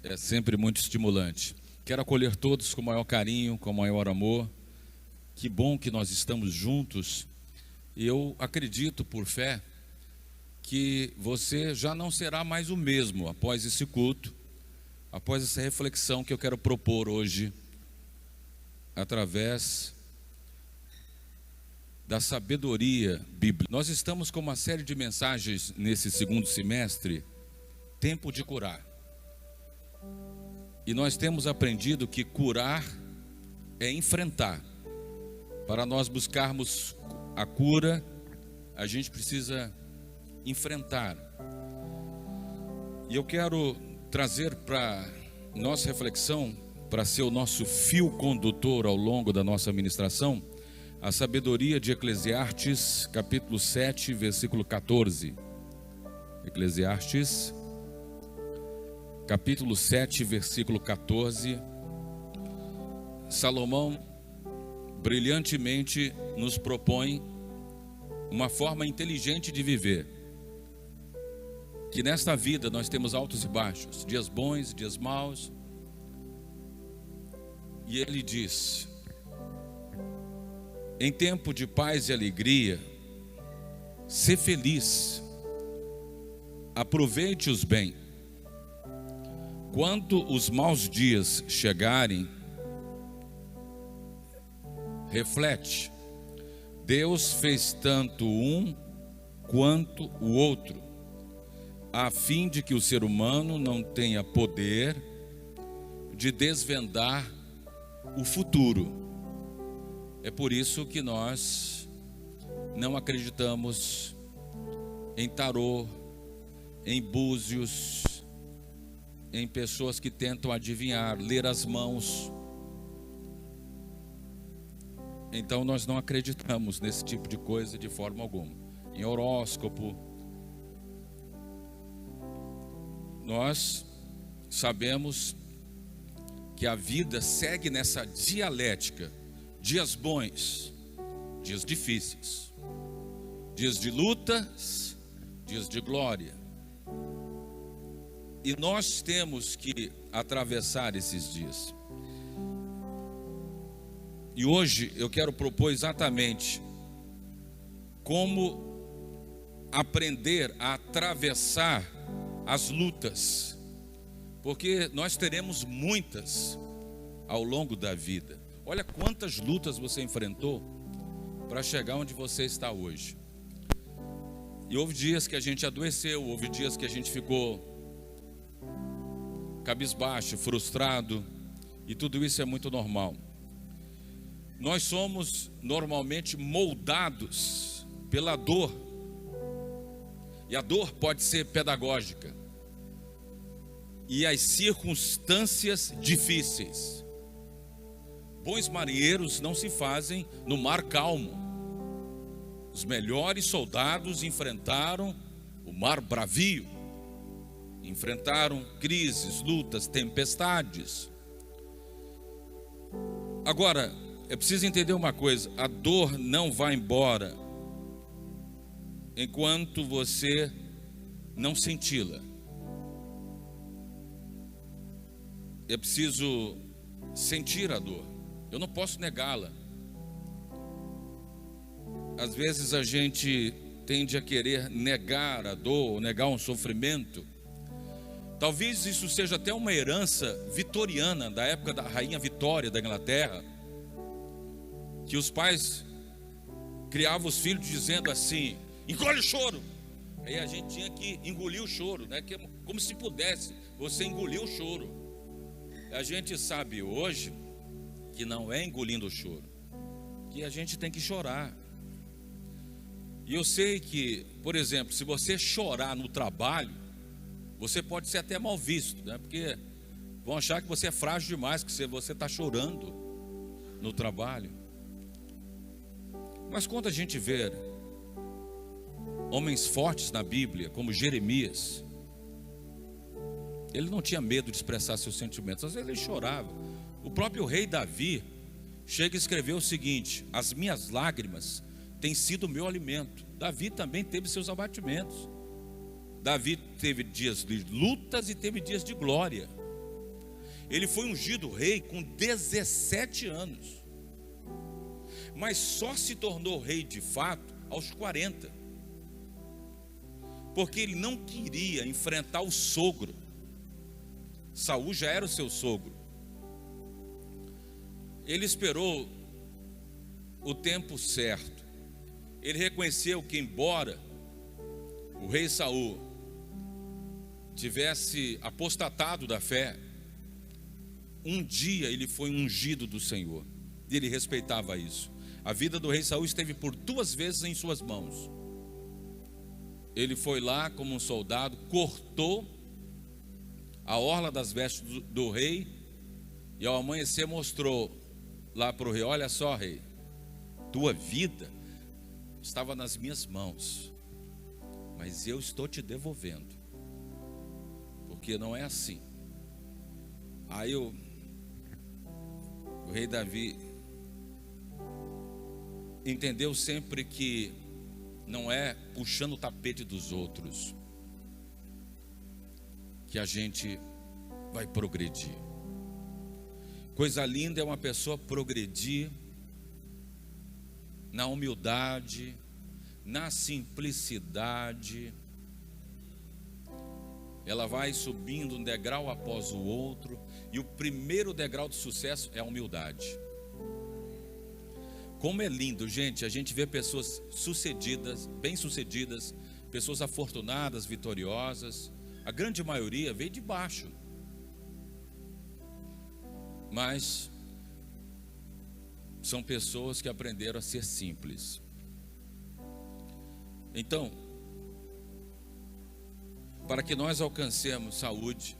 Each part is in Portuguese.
É sempre muito estimulante. Quero acolher todos com o maior carinho, com o maior amor. Que bom que nós estamos juntos. E eu acredito, por fé, que você já não será mais o mesmo após esse culto, após essa reflexão que eu quero propor hoje, através da sabedoria bíblica. Nós estamos com uma série de mensagens nesse segundo semestre, Tempo de Curar. E nós temos aprendido que curar é enfrentar. Para nós buscarmos a cura, a gente precisa enfrentar. E eu quero trazer para nossa reflexão, para ser o nosso fio condutor ao longo da nossa ministração, a sabedoria de Eclesiastes, capítulo 7, versículo 14. Eclesiastes, capítulo 7, versículo 14. Salomão brilhantemente nos propõe uma forma inteligente de viver. Que nesta vida nós temos altos e baixos, dias bons, dias maus. E ele diz: em tempo de paz e alegria, sê feliz, aproveite-os bem. Quando os maus dias chegarem, reflete, Deus fez tanto um quanto o outro, a fim de que o ser humano não tenha poder de desvendar o futuro. É por isso que nós não acreditamos em tarô, em búzios, em pessoas que tentam adivinhar, ler as mãos. Então nós não acreditamos nesse tipo de coisa de forma alguma. Em horóscopo. Nós sabemos que a vida segue nessa dialética. Dias bons, dias difíceis. Dias de lutas, dias de glória. E nós temos que atravessar esses dias. E hoje eu quero propor exatamente como aprender a atravessar as lutas, porque nós teremos muitas ao longo da vida. Olha quantas lutas você enfrentou para chegar onde você está hoje. E houve dias que a gente adoeceu, houve dias que a gente ficou cabisbaixo, frustrado, e tudo isso é muito normal. Nós somos normalmente moldados pela dor. E a dor pode ser pedagógica. E as circunstâncias difíceis. Bons marinheiros não se fazem no mar calmo. Os melhores soldados enfrentaram o mar bravio. Enfrentaram crises, lutas, tempestades. Agora, é preciso entender uma coisa: a dor não vai embora enquanto você não senti-la. É preciso sentir a dor. Eu não posso negá-la. Às vezes a gente tende a querer negar a dor, negar um sofrimento. Talvez isso seja até uma herança vitoriana, da época da rainha Vitória da Inglaterra, que os pais criavam os filhos dizendo assim: engole o choro. Aí a gente tinha que engolir o choro, né? Como se pudesse você engolir o choro. A gente sabe hoje que não é engolindo o choro, que a gente tem que chorar. E eu sei que, por exemplo, se você chorar no trabalho, você pode ser até mal visto, né? Porque vão achar que você é frágil demais, que você está chorando no trabalho. Mas quando a gente vê homens fortes na Bíblia, como Jeremias, ele não tinha medo de expressar seus sentimentos. Às vezes ele chorava. O próprio rei Davi chega a escrever o seguinte: as minhas lágrimas têm sido o meu alimento. Davi também teve seus abatimentos. Davi teve dias de lutas e teve dias de glória. Ele foi ungido rei com 17 anos, mas só se tornou rei de fato aos 40, porque ele não queria enfrentar o sogro. Saul já era o seu sogro. Ele esperou o tempo certo. Ele reconheceu que, embora o rei Saul tivesse apostatado da fé, um dia ele foi ungido do Senhor, e ele respeitava isso. A vida do rei Saul esteve por 2 vezes em suas mãos. Ele foi lá como um soldado, cortou a orla das vestes do rei, e ao amanhecer mostrou lá para o rei: olha só, rei, tua vida estava nas minhas mãos, mas eu estou te devolvendo, porque não é assim. Aí o rei Davi entendeu sempre que não é puxando o tapete dos outros que a gente vai progredir. Coisa linda é uma pessoa progredir na humildade, na simplicidade. Ela vai subindo um degrau após o outro, e o primeiro degrau de sucesso é a humildade. Como é lindo, gente, a gente vê pessoas sucedidas, bem-sucedidas, pessoas afortunadas, vitoriosas. A grande maioria veio de baixo, mas são pessoas que aprenderam a ser simples. Então, para que nós alcancemos saúde,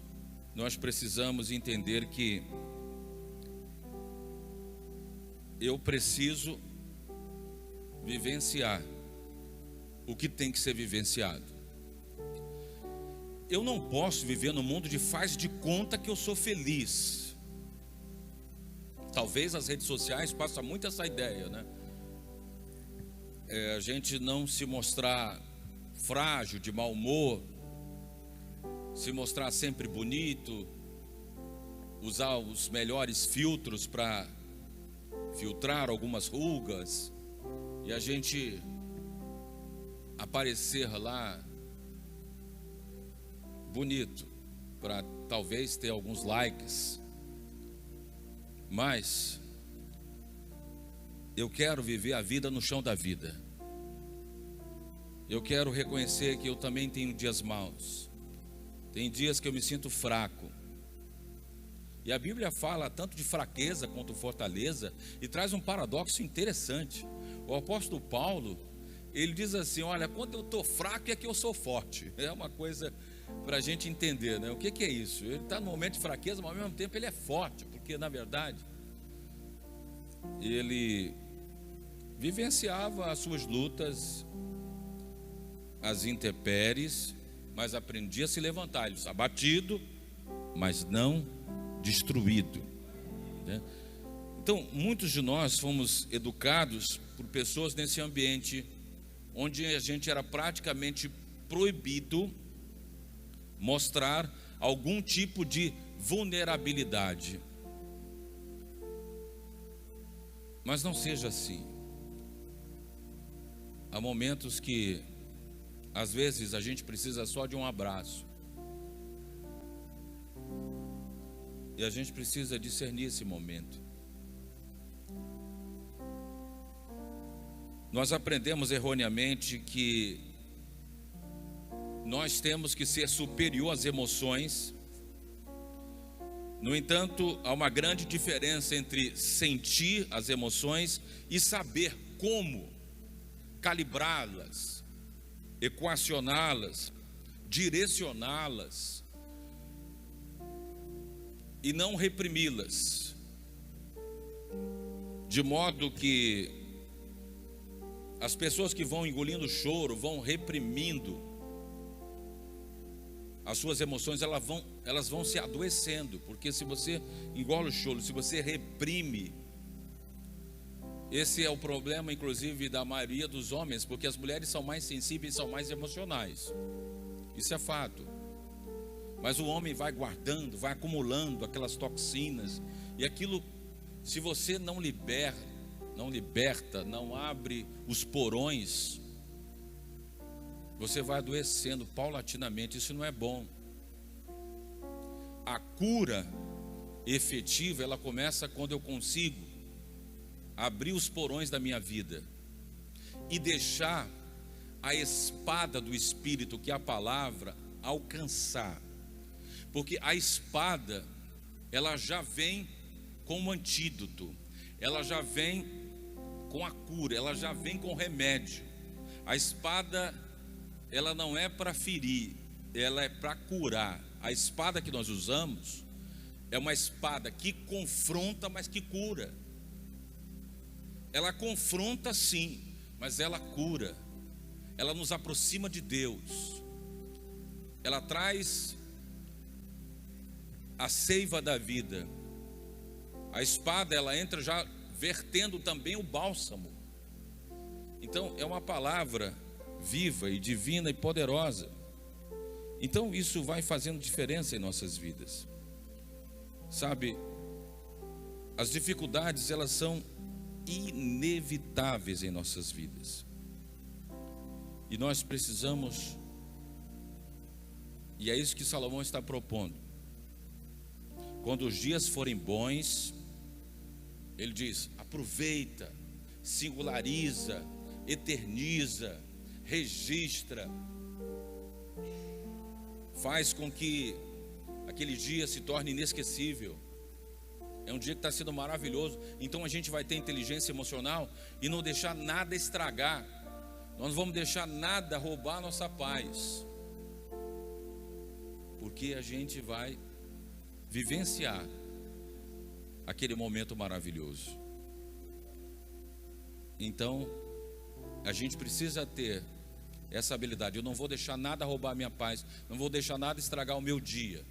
nós precisamos entender que eu preciso vivenciar o que tem que ser vivenciado. Eu não posso viver no mundo de faz de conta que eu sou feliz. Talvez as redes sociais passam muito essa ideia, né? A gente não se mostrar frágil, de mau humor, se mostrar sempre bonito, usar os melhores filtros para filtrar algumas rugas, e a gente aparecer lá bonito para talvez ter alguns likes. Mas eu quero viver a vida no chão da vida. Eu quero reconhecer que eu também tenho dias maus. Tem dias que eu me sinto fraco. E a Bíblia fala tanto de fraqueza quanto fortaleza, e traz um paradoxo interessante. O apóstolo Paulo, ele diz assim: olha, quando eu estou fraco é que eu sou forte. É uma coisa para a gente entender, né? O que é isso? Ele está no momento de fraqueza, mas ao mesmo tempo ele é forte, porque na verdade ele vivenciava as suas lutas, as intempéries, mas aprendia a se levantar. Ele está abatido, mas não destruído, né? Então, muitos de nós fomos educados por pessoas nesse ambiente onde a gente era praticamente proibido mostrar algum tipo de vulnerabilidade. Mas não seja assim. Há momentos que às vezes a gente precisa só de um abraço, e a gente precisa discernir esse momento. Nós aprendemos erroneamente que nós temos que ser superior às emoções. No entanto, há uma grande diferença entre sentir as emoções e saber como calibrá-las, equacioná-las, direcioná-las e não reprimi-las, de modo que as pessoas que vão engolindo o choro, vão reprimindo as suas emoções, elas vão se adoecendo, porque se você engole o choro, se você reprime, esse é o problema, inclusive, da maioria dos homens, porque as mulheres são mais sensíveis, são mais emocionais. Isso é fato. Mas o homem vai guardando, vai acumulando aquelas toxinas, e aquilo, se você não liberta, não abre os porões, você vai adoecendo paulatinamente. Isso não é bom. A cura efetiva, ela começa quando eu consigo abrir os porões da minha vida e deixar a espada do Espírito, que é a palavra, alcançar. Porque a espada, ela já vem com um antídoto, ela já vem com a cura, ela já vem com remédio. A espada, ela não é para ferir, ela é para curar. A espada que nós usamos é uma espada que confronta, mas que cura. Ela confronta sim, mas ela cura. Ela nos aproxima de Deus. Ela traz a seiva da vida. A espada, ela entra já vertendo também o bálsamo. Então é uma palavra viva e divina e poderosa. Então isso vai fazendo diferença em nossas vidas. Sabe, as dificuldades, elas são inevitáveis em nossas vidas. E nós precisamos, e é isso que Salomão está propondo. Quando os dias forem bons, ele diz: aproveita, singulariza, eterniza, registra, faz com que aquele dia se torne inesquecível. É um dia que está sendo maravilhoso. Então a gente vai ter inteligência emocional e não deixar nada estragar. Nós não vamos deixar nada roubar a nossa paz, porque a gente vai vivenciar aquele momento maravilhoso. Então a gente precisa ter essa habilidade. Eu não vou deixar nada roubar a minha paz, não vou deixar nada estragar o meu dia.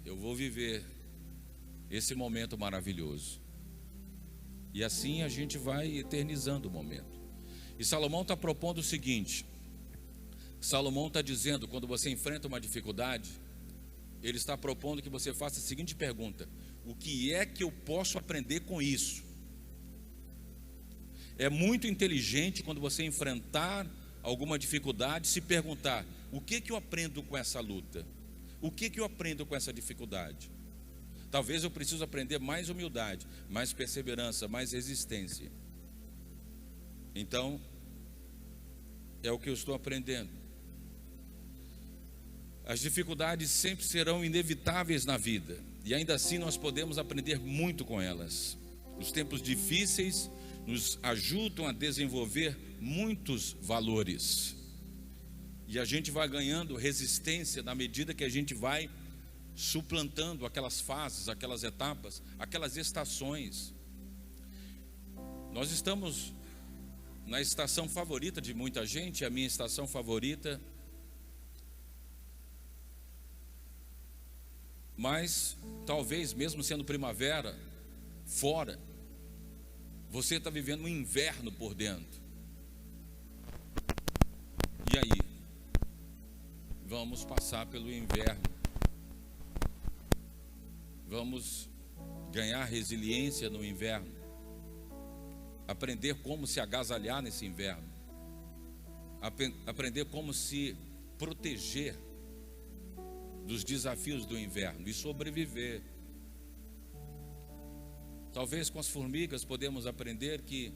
Eu vou viver esse momento maravilhoso. E assim a gente vai eternizando o momento. E Salomão está propondo o seguinte: Salomão está dizendo, quando você enfrenta uma dificuldade, ele está propondo que você faça a seguinte pergunta: o que é que eu posso aprender com isso? É muito inteligente, quando você enfrentar alguma dificuldade, se perguntar: o que eu aprendo com essa luta? O que eu aprendo com essa dificuldade? Talvez eu precise aprender mais humildade, mais perseverança, mais resistência. Então, é o que eu estou aprendendo. As dificuldades sempre serão inevitáveis na vida, e ainda assim nós podemos aprender muito com elas. Os tempos difíceis nos ajudam a desenvolver muitos valores, e a gente vai ganhando resistência na medida que a gente vai suplantando aquelas fases, aquelas etapas, aquelas estações. Nós estamos na estação favorita de muita gente, a minha estação favorita. Mas talvez, mesmo sendo primavera fora, você está vivendo um inverno por dentro. E aí? Vamos passar pelo inverno. Vamos ganhar resiliência no inverno. Aprender como se agasalhar nesse inverno. Aprender como se proteger dos desafios do inverno e sobreviver. Talvez com as formigas podemos aprender que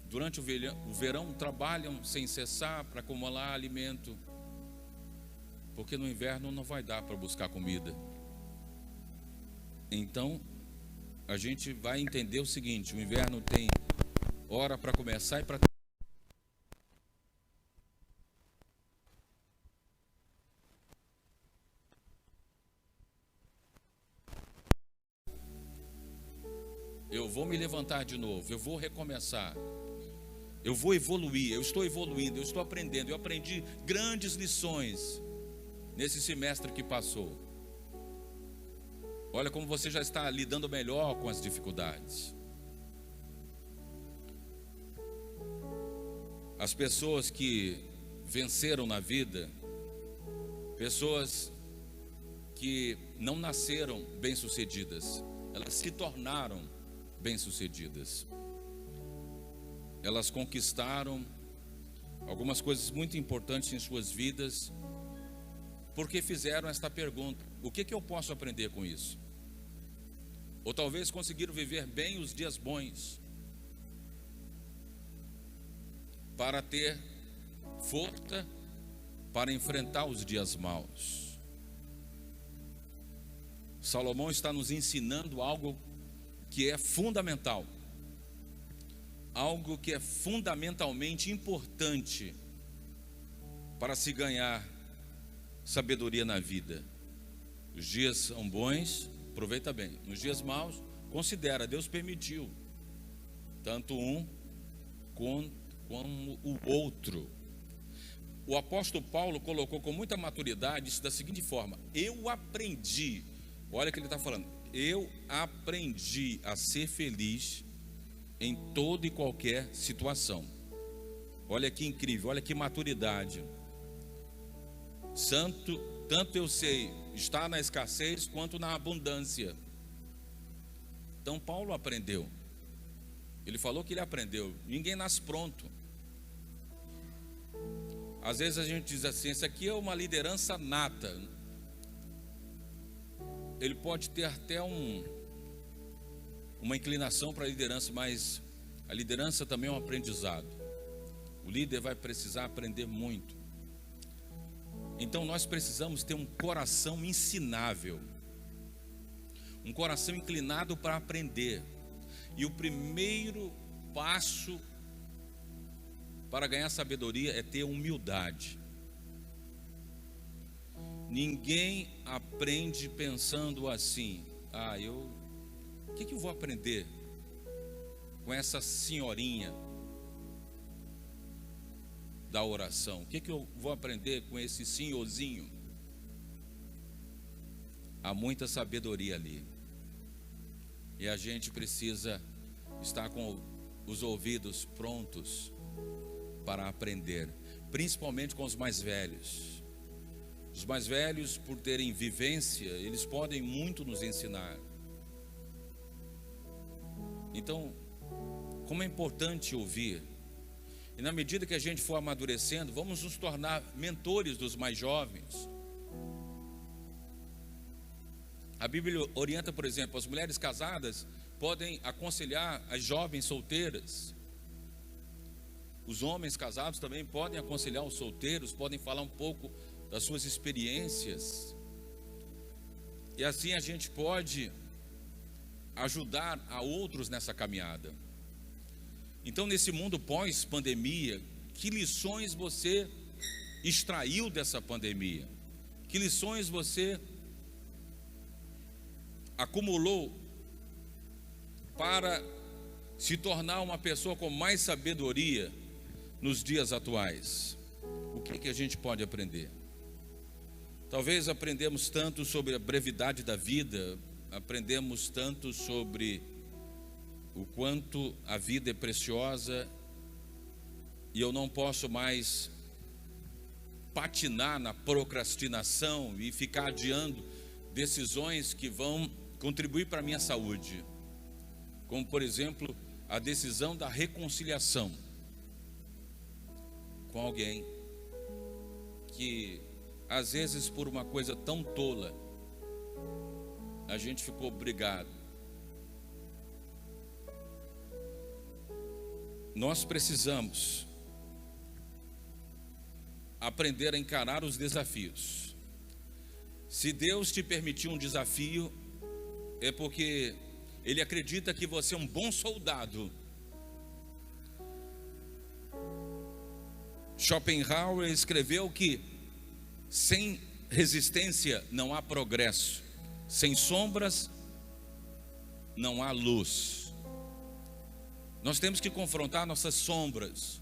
durante o verão trabalham sem cessar para acumular alimento, porque no inverno não vai dar para buscar comida. Então a gente vai entender o seguinte: o inverno tem hora para começar e para terminar. Eu vou me levantar de novo, eu vou recomeçar, eu vou evoluir, eu estou evoluindo, eu estou aprendendo. Eu aprendi grandes lições nesse semestre que passou. Olha como você já está lidando melhor com as dificuldades. As pessoas que venceram na vida Pessoas que não nasceram bem-sucedidas, elas se tornaram bem-sucedidas. Elas conquistaram algumas coisas muito importantes em suas vidas, porque fizeram esta pergunta: o que eu posso aprender com isso? Ou talvez conseguiram viver bem os dias bons, para ter força para enfrentar os dias maus. Salomão está nos ensinando algo que é fundamental, algo que é fundamentalmente importante para se ganhar sabedoria na vida. Os dias são bons, aproveita bem. Nos dias maus, considera, Deus permitiu, tanto um como o outro. O apóstolo Paulo colocou com muita maturidade isso da seguinte forma: eu aprendi, olha o que ele está falando, eu aprendi a ser feliz em toda e qualquer situação. Olha que incrível, olha que maturidade. Tanto eu sei estar na escassez quanto na abundância. Então Paulo aprendeu. Ele falou que ele aprendeu. Ninguém nasce pronto. Às vezes a gente diz assim: isso aqui é uma liderança nata. Ele pode ter até uma inclinação para a liderança, mas a liderança também é um aprendizado. O líder vai precisar aprender muito. Então nós precisamos ter um coração ensinável, um coração inclinado para aprender. E o primeiro passo para ganhar sabedoria é ter humildade. Ninguém aprende pensando assim: o que eu vou aprender com essa senhorinha da oração? O que eu vou aprender com esse senhorzinho? Há muita sabedoria ali, e a gente precisa estar com os ouvidos prontos para aprender, principalmente com os mais velhos. Os mais velhos, por terem vivência, eles podem muito nos ensinar. Então, como é importante ouvir. E na medida que a gente for amadurecendo, vamos nos tornar mentores dos mais jovens. A Bíblia orienta, por exemplo, as mulheres casadas podem aconselhar as jovens solteiras. Os homens casados também podem aconselhar os solteiros, podem falar um pouco das suas experiências. E assim a gente pode ajudar a outros nessa caminhada. Então, nesse mundo pós-pandemia, que lições você extraiu dessa pandemia? Que lições você acumulou para se tornar uma pessoa com mais sabedoria nos dias atuais? O que a gente pode aprender? Talvez aprendemos tanto sobre a brevidade da vida, aprendemos tanto sobre o quanto a vida é preciosa, e eu não posso mais patinar na procrastinação e ficar adiando decisões que vão contribuir para a minha saúde, como por exemplo a decisão da reconciliação com alguém que às vezes por uma coisa tão tola a gente ficou brigado. Nós precisamos aprender a encarar os desafios. Se Deus te permitiu um desafio, é porque Ele acredita que você é um bom soldado. Schopenhauer escreveu que sem resistência não há progresso, sem sombras não há luz. Nós temos que confrontar nossas sombras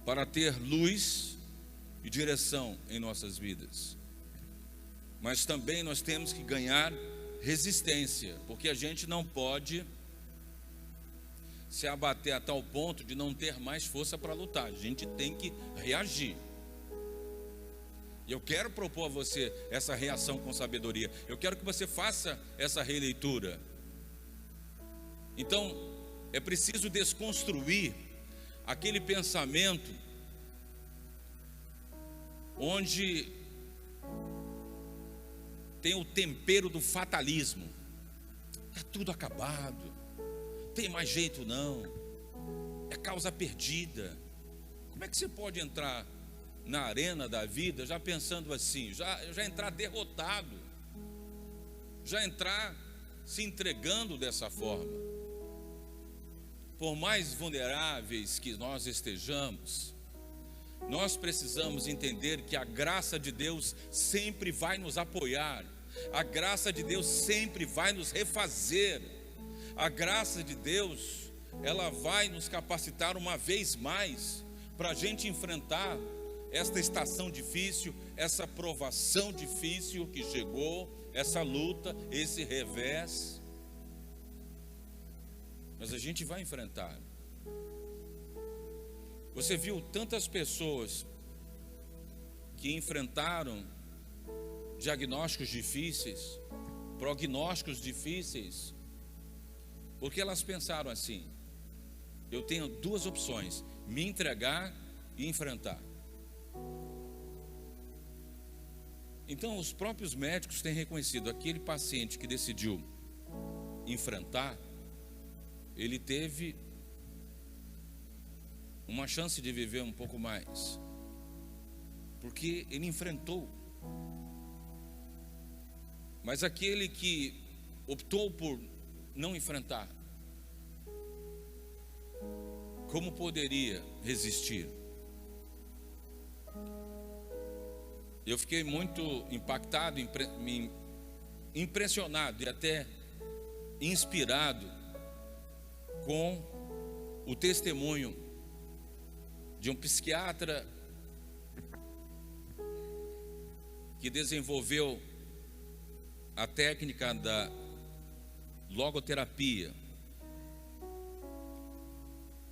para ter luz e direção em nossas vidas. Mas também nós temos que ganhar resistência, porque a gente não pode se abater a tal ponto de não ter mais força para lutar. A gente tem que reagir. E eu quero propor a você essa reação com sabedoria. Eu quero que você faça essa releitura. Então, é preciso desconstruir aquele pensamento onde tem o tempero do fatalismo. Está tudo acabado, tem mais jeito não, é causa perdida. Como é que você pode entrar na arena da vida já pensando assim, já entrar derrotado, já entrar se entregando dessa forma? Por mais vulneráveis que nós estejamos, nós precisamos entender que a graça de Deus sempre vai nos apoiar, a graça de Deus sempre vai nos refazer, a graça de Deus, ela vai nos capacitar uma vez mais para a gente enfrentar esta estação difícil, essa provação difícil que chegou, essa luta, esse revés. Mas a gente vai enfrentar. Você viu tantas pessoas que enfrentaram diagnósticos difíceis, prognósticos difíceis, porque elas pensaram assim: eu tenho duas opções, me entregar e enfrentar. Então os próprios médicos têm reconhecido, aquele paciente que decidiu enfrentar, ele teve uma chance de viver um pouco mais, porque ele enfrentou. Mas aquele que optou por não enfrentar, como poderia resistir? Eu fiquei muito impactado, impressionado e até inspirado com o testemunho de um psiquiatra que desenvolveu a técnica da logoterapia,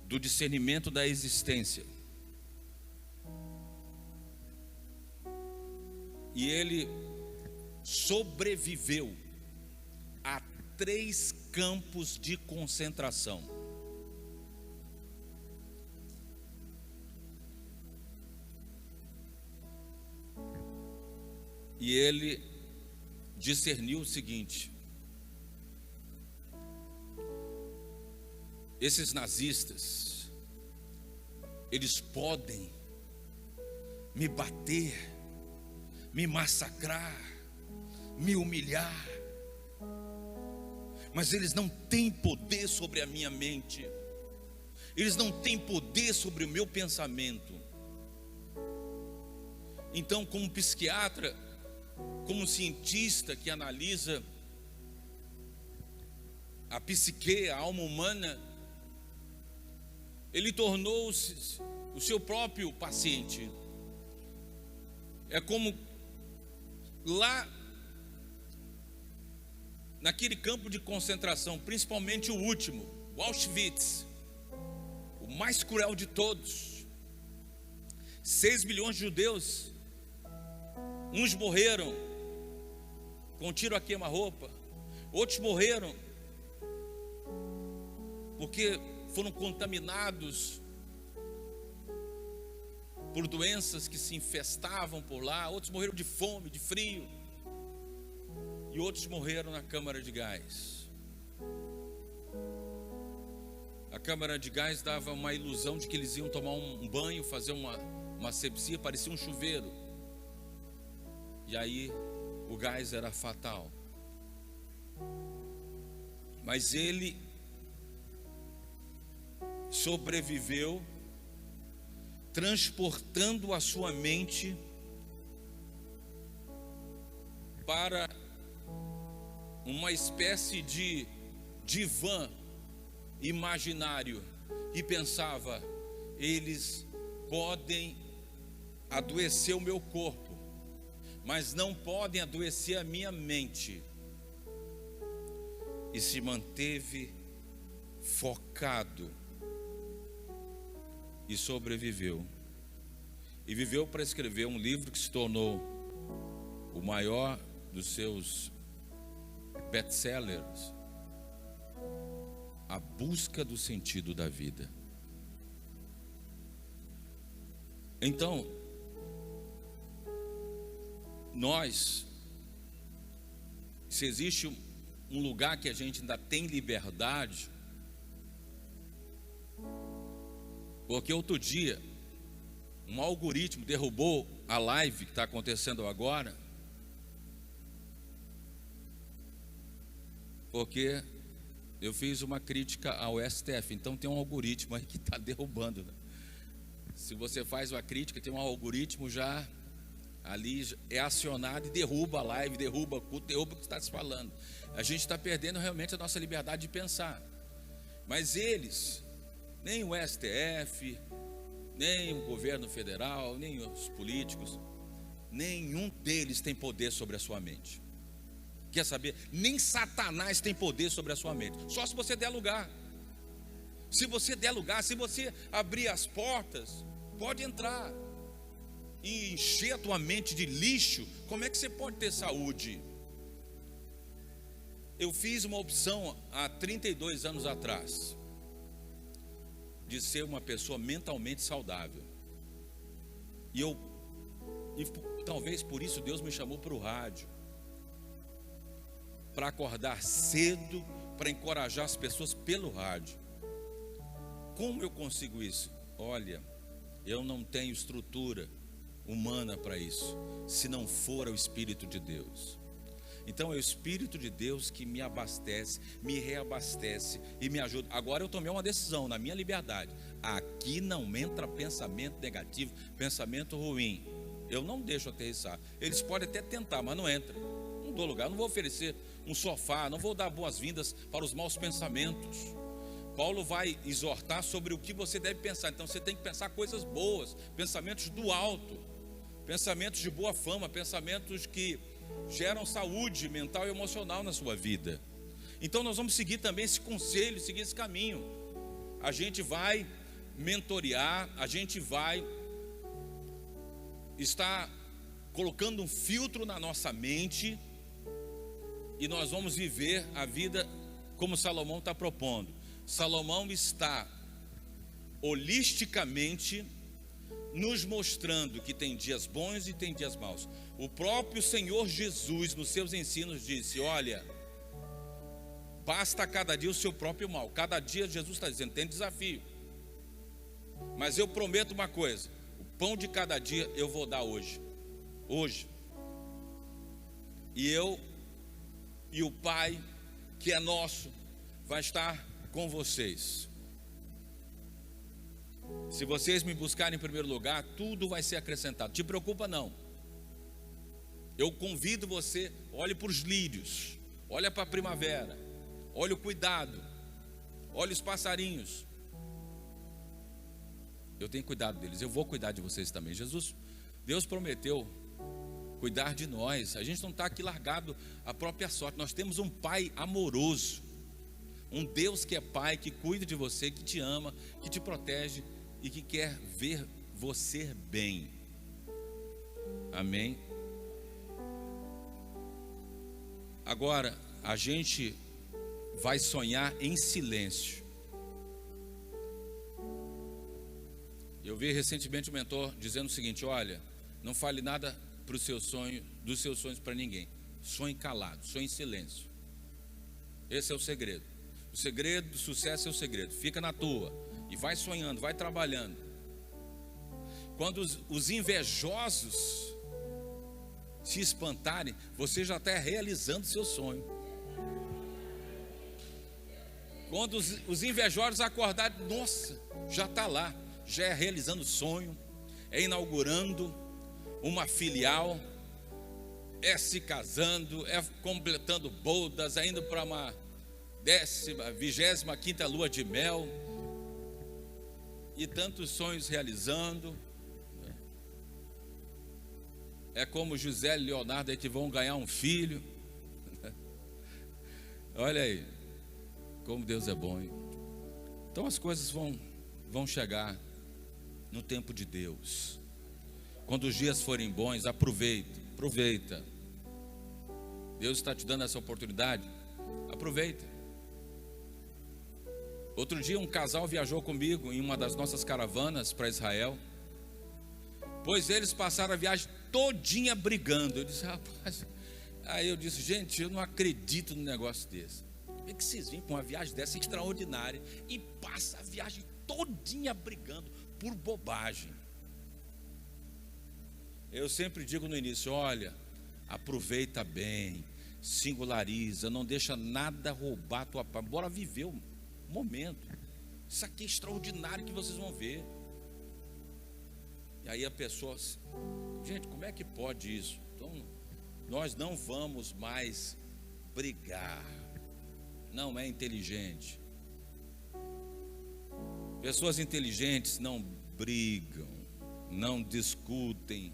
do discernimento da existência. E ele sobreviveu a 3 campos de concentração. E ele discerniu o seguinte: esses nazistas, eles podem me bater, me massacrar, me humilhar, mas eles não têm poder sobre a minha mente, eles não têm poder sobre o meu pensamento. Então, como psiquiatra, como cientista que analisa a psique, a alma humana, ele tornou-se o seu próprio paciente. É como lá naquele campo de concentração, principalmente o último, o Auschwitz, o mais cruel de todos. 6 milhões de judeus, uns morreram com tiro a queima-roupa, outros morreram porque foram contaminados por doenças que se infestavam por lá, outros morreram de fome, de frio, e outros morreram na câmara de gás. A câmara de gás dava uma ilusão de que eles iam tomar um banho, fazer uma asepsia, parecia um chuveiro, e aí o gás era fatal. Mas ele sobreviveu, transportando a sua mente para uma espécie de divã imaginário, e pensava: eles podem adoecer o meu corpo, mas não podem adoecer a minha mente. E se manteve focado e sobreviveu. e viveu para escrever um livro que se tornou o maior dos seus best-sellers, A Busca do Sentido da Vida. Então, se existe um lugar que a gente ainda tem liberdade, porque outro dia um algoritmo derrubou a live que está acontecendo agora, porque eu fiz uma crítica ao STF. Então tem um algoritmo aí que está derrubando, né? Se você faz uma crítica, tem um algoritmo já ali, é acionado e derruba a live, derruba o culto, derruba o que está se falando. A gente está perdendo realmente a nossa liberdade de pensar. Mas eles, nem o STF, nem o governo federal, nem os políticos, nenhum deles tem poder sobre a sua mente. Quer saber? Nem Satanás tem poder sobre a sua mente. Só se você der lugar. Se você der lugar, se você abrir as portas, pode entrar e encher a tua mente de lixo. Como é que você pode ter saúde? Eu fiz uma opção há 32 anos atrás de ser uma pessoa mentalmente saudável. E talvez por isso Deus me chamou para o rádio, para acordar cedo, para encorajar as pessoas pelo rádio. Como eu consigo isso? Olha, eu não tenho estrutura humana para isso, se não for o Espírito de Deus. Então é o Espírito de Deus que me abastece, me reabastece e me ajuda. Agora eu tomei uma decisão na minha liberdade. Aqui não entra pensamento negativo, pensamento ruim. Eu não deixo aterrissar. Eles podem até tentar, mas não entra. Não dou lugar, não vou oferecer um sofá, não vou dar boas-vindas para os maus pensamentos. Paulo vai exortar sobre o que você deve pensar. Então você tem que pensar coisas boas, pensamentos do alto, pensamentos de boa fama, pensamentos que geram saúde mental e emocional na sua vida. Então nós vamos seguir também esse conselho, seguir esse caminho. A gente vai mentorear, a gente vai estar colocando um filtro na nossa mente, e nós vamos viver a vida como Salomão está propondo. Salomão está holisticamente nos mostrando que tem dias bons e tem dias maus. O próprio Senhor Jesus, nos seus ensinos, disse: olha, basta cada dia o seu próprio mal. Cada dia Jesus está dizendo, tem desafio, mas eu prometo uma coisa: o pão de cada dia eu vou dar hoje. E eu e o Pai, que é nosso, vai estar com vocês. Se vocês me buscarem em primeiro lugar, tudo vai ser acrescentado. Te preocupa não. Eu convido você, olhe para os lírios, olha para a primavera, olha o cuidado, olha os passarinhos. Eu tenho cuidado deles, eu vou cuidar de vocês também. Deus prometeu cuidar de nós. A gente não está aqui largado à própria sorte. Nós temos um Pai amoroso, um Deus que é Pai, que cuida de você, que te ama, que te protege e que quer ver você bem. Amém? Agora, a gente vai sonhar em silêncio. Eu vi recentemente um mentor dizendo o seguinte: olha, não fale nada para o seu sonho, dos seus sonhos para ninguém. Sonhe calado, sonhe em silêncio. Esse é o segredo. O segredo do sucesso é o segredo. Fica na tua e vai sonhando, vai trabalhando. Quando os invejosos se espantarem, você já está realizando seu sonho. Quando os invejosos acordarem, nossa, já está lá, já é realizando o sonho, é inaugurando uma filial, é se casando, é completando bodas, é indo para uma 25ª lua de mel, e tantos sonhos realizando. É como José e Leonardo aí que vão ganhar um filho. Olha aí como Deus é bom, hein? Então as coisas vão chegar no tempo de Deus. Quando os dias forem bons, aproveita. Deus está te dando essa oportunidade, aproveita. Outro dia um casal viajou comigo em uma das nossas caravanas para Israel, pois eles passaram a viagem todinha brigando. Eu disse, rapaz, aí eu disse, gente, eu não acredito num negócio desse. Como é que vocês vêm com uma viagem dessa extraordinária e passa a viagem todinha brigando por bobagem? Eu sempre digo no início, olha, aproveita bem, singulariza, não deixa nada roubar a tua paz. Bora viver o momento. Isso aqui é extraordinário que vocês vão ver. E aí a pessoa, gente, como é que pode isso? Então, nós não vamos mais brigar. Não é inteligente. Pessoas inteligentes não brigam, não discutem.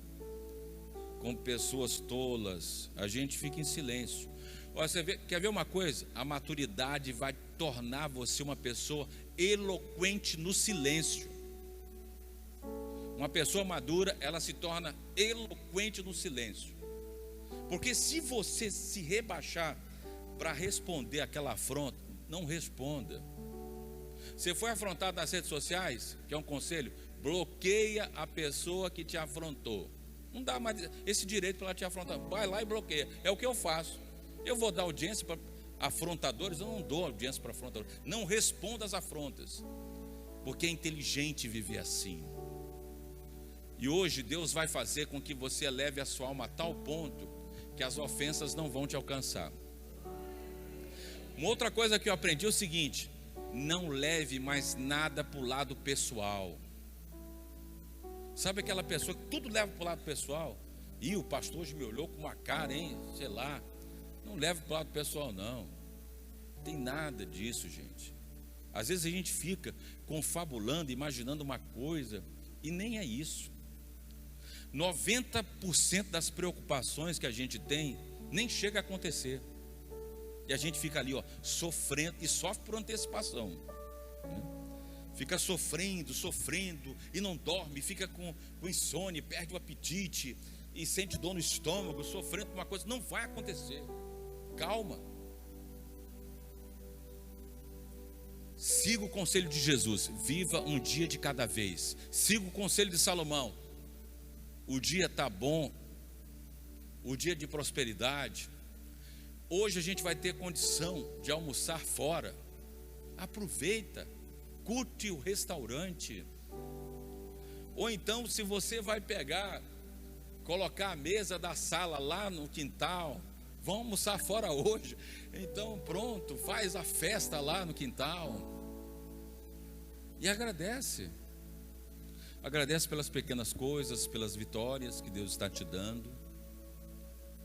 Com pessoas tolas, a gente fica em silêncio. Olha, quer ver uma coisa? A maturidade vai tornar você uma pessoa eloquente no silêncio. Uma pessoa madura, ela se torna eloquente no silêncio. Porque se você se rebaixar para responder aquela afronta, não responda. Você foi afrontado nas redes sociais, que é um conselho, bloqueia a pessoa que te afrontou. Não dá mais esse direito para ela te afrontar. Vai lá e bloqueia. É o que eu faço. Eu vou dar audiência para afrontadores? Eu não dou audiência para afrontadores. Não responda às afrontas, porque é inteligente viver assim. E hoje Deus vai fazer com que você eleve a sua alma a tal ponto que as ofensas não vão te alcançar. Uma outra coisa que eu aprendi é o seguinte: não leve mais nada para o lado pessoal. Sabe aquela pessoa que tudo leva para o lado pessoal? E o pastor hoje me olhou com uma cara, hein? Sei lá. Não leva para o lado pessoal, não. Não tem nada disso, gente. Às vezes a gente fica confabulando, imaginando uma coisa, e nem é isso. 90% das preocupações que a gente tem nem chega a acontecer. E a gente fica ali, ó, sofrendo, e sofre por antecipação, né? Fica sofrendo, e não dorme, fica com insônia, perde o apetite, e sente dor no estômago, sofrendo por uma coisa que não vai acontecer. Calma. Siga o conselho de Jesus, viva um dia de cada vez. Siga o conselho de Salomão. O dia está bom, o dia de prosperidade. Hoje a gente vai ter condição de almoçar fora. Aproveita, curte o restaurante. Ou então, se você vai colocar a mesa da sala lá no quintal, vamos almoçar fora hoje. Então pronto, faz a festa lá no quintal. E agradece. Agradece pelas pequenas coisas, pelas vitórias que Deus está te dando,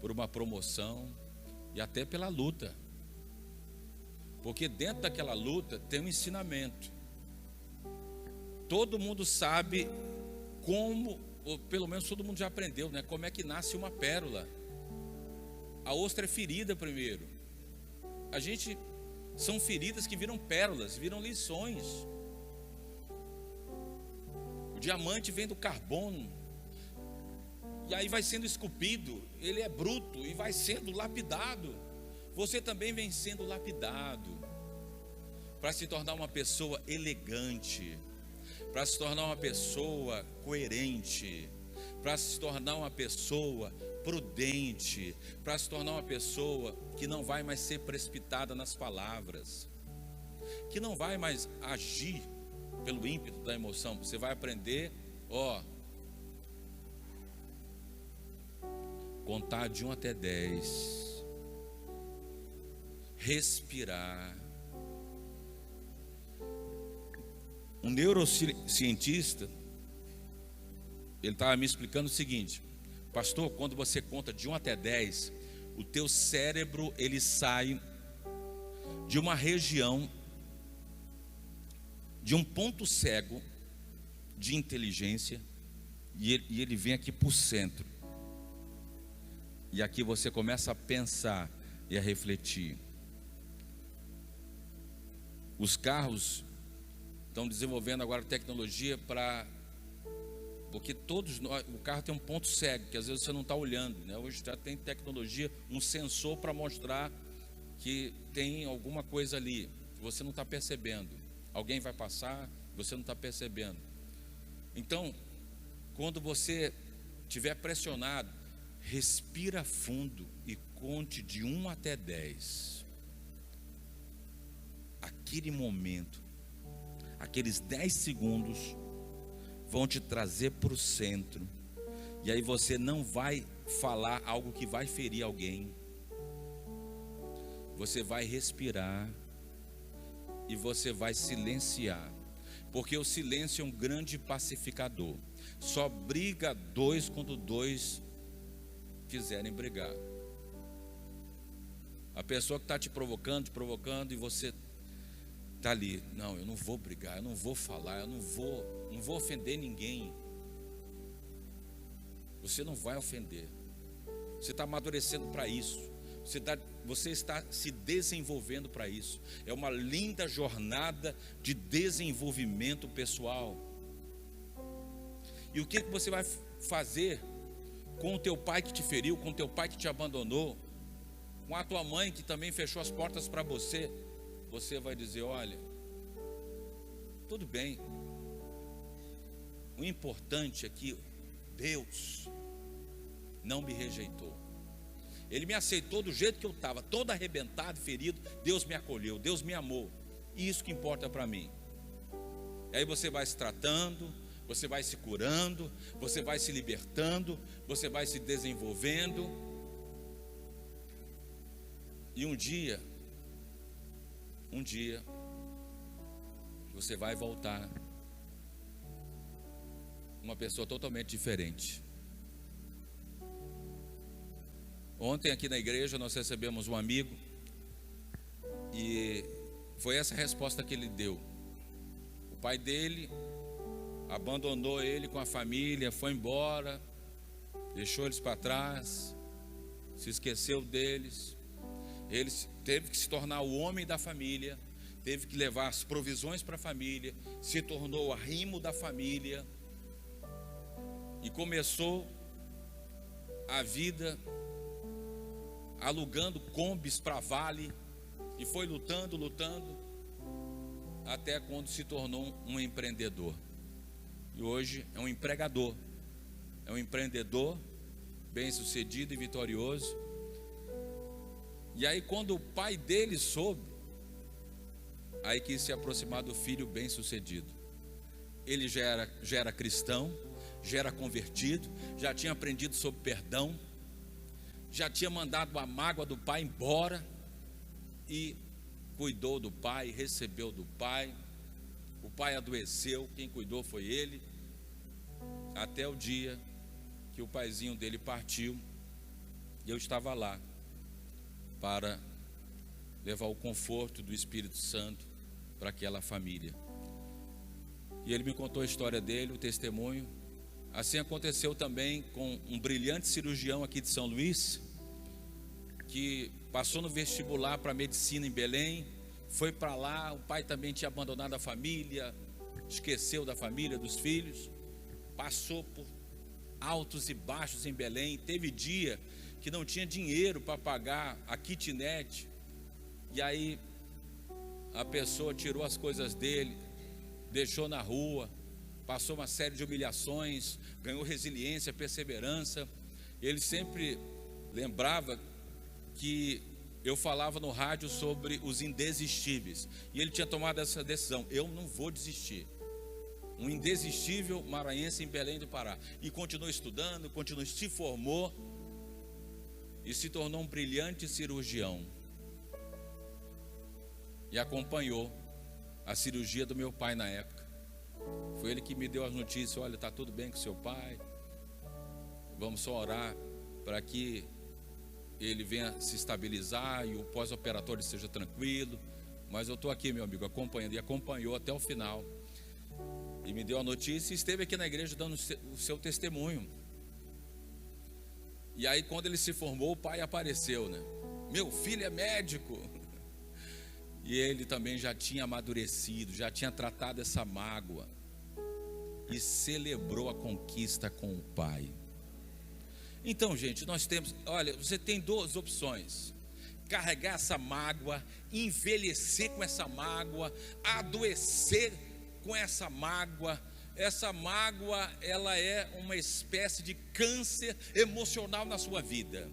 por uma promoção e até pela luta. Porque dentro daquela luta tem um ensinamento. Todo mundo sabe como, ou pelo menos todo mundo já aprendeu, né? Como é que nasce uma pérola. A ostra é ferida primeiro. São feridas que viram pérolas, viram lições. O diamante vem do carbono, e aí vai sendo esculpido, ele é bruto e vai sendo lapidado. Você também vem sendo lapidado para se tornar uma pessoa elegante, para se tornar uma pessoa coerente, para se tornar uma pessoa prudente, para se tornar uma pessoa que não vai mais ser precipitada nas palavras, que não vai mais agir pelo ímpeto da emoção. Você vai aprender, contar de 1 até 10, respirar. Um neurocientista, ele estava me explicando o seguinte: pastor, quando você conta de 1 até 10, o teu cérebro, ele sai de uma região, de um ponto cego de inteligência, e ele vem aqui para o centro. E aqui você começa a pensar e a refletir. Os carros estão desenvolvendo agora tecnologia para Porque todos nós, o carro tem um ponto cego, que às vezes você não está olhando, né? Hoje já tem tecnologia, um sensor para mostrar que tem alguma coisa ali, que você não está percebendo. Alguém vai passar, você não está percebendo. Então, quando você estiver pressionado, respira fundo e conte de 1 até 10. Aquele momento, aqueles 10 segundos vão te trazer para o centro. E aí você não vai falar algo que vai ferir alguém. Você vai respirar e você vai silenciar. Porque o silêncio é um grande pacificador. Só briga dois quando dois quiserem brigar. A pessoa que está te provocando e você está ali. Não, eu não vou brigar, eu não vou falar, eu não vou ofender ninguém. Você não vai ofender. Você está amadurecendo para isso. Você está se desenvolvendo para isso. É uma linda jornada de desenvolvimento pessoal. E o que você vai fazer com o teu pai que te feriu, com o teu pai que te abandonou, com a tua mãe que também fechou as portas para você? Você vai dizer: olha, tudo bem. O importante é que Deus não me rejeitou. Ele me aceitou do jeito que eu estava, todo arrebentado, ferido. Deus me acolheu, Deus me amou. E isso que importa para mim. E aí você vai se tratando, você vai se curando, você vai se libertando, você vai se desenvolvendo. E um dia, você vai voltar uma pessoa totalmente diferente. Ontem aqui na igreja nós recebemos um amigo e foi essa a resposta que ele deu. O pai dele abandonou ele com a família, foi embora, deixou eles para trás, se esqueceu deles. Ele teve que se tornar o homem da família, teve que levar as provisões para a família, se tornou o arrimo da família e começou a vida alugando combis para Vale, e foi lutando, até quando se tornou um empreendedor. E hoje é um empregador, é um empreendedor bem-sucedido e vitorioso. E aí quando o pai dele soube, aí quis se aproximar do filho bem-sucedido. Ele já era cristão, já era convertido, já tinha aprendido sobre perdão, já tinha mandado a mágoa do pai embora e cuidou do pai, recebeu do pai. O pai adoeceu, quem cuidou foi ele, até o dia que o paizinho dele partiu. E eu estava lá para levar o conforto do Espírito Santo para aquela família. E ele me contou a história dele, o testemunho. Assim aconteceu também com um brilhante cirurgião aqui de São Luís, que passou no vestibular para medicina em Belém, foi para lá. O pai também tinha abandonado a família, esqueceu da família, dos filhos, passou por altos e baixos em Belém. Teve dia que não tinha dinheiro para pagar a kitnet, e aí a pessoa tirou as coisas dele, deixou na rua, passou uma série de humilhações, ganhou resiliência, perseverança. Ele sempre lembrava que eu falava no rádio sobre os indesistíveis, e ele tinha tomado essa decisão: eu não vou desistir. Um indesistível maranhense em Belém do Pará. E continuou estudando, se formou e se tornou um brilhante cirurgião, e acompanhou a cirurgia do meu pai na época. Foi ele que me deu as notícias: olha, está tudo bem com seu pai, vamos só orar para que ele venha se estabilizar e o pós-operatório seja tranquilo. Mas eu estou aqui, meu amigo, acompanhando. E acompanhou até o final, e me deu a notícia, e esteve aqui na igreja dando o seu testemunho. E aí quando ele se formou, o pai apareceu, né? Meu filho é médico. E ele também já tinha amadurecido, já tinha tratado essa mágoa. e celebrou a conquista com o Pai. Então, gente, nós temos, olha, você tem duas opções: carregar essa mágoa, envelhecer com essa mágoa, adoecer com essa mágoa. Essa mágoa, ela é uma espécie de câncer emocional na sua vida.